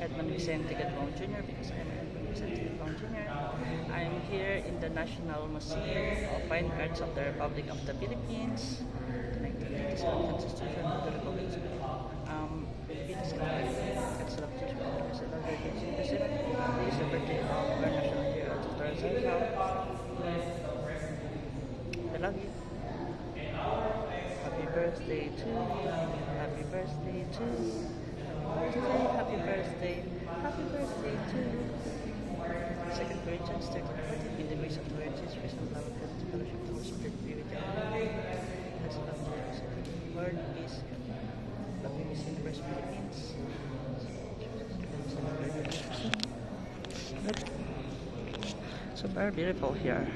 Edmond Vicente Gadbong Jr. because I'm Edmond Vicente Gadbong Jr. I'm here in the National Museum of Fine Arts of the Republic of the Philippines, the 1997 Constitution of the Republic of the Philippines, Council of Teachers, This is the birthday of our national hero, Dr. Zarzal. I love you. Happy birthday to you. Happy birthday to you. Happy birthday. Happy birthday to you. 2 Corinthians 13:14. In the grace of the Lord Jesus Christ and love of God, the fellowship of the Holy Spirit be with you all. Let's love the Lord. Peace. Love you, Miss Universe Philippines. So very beautiful here.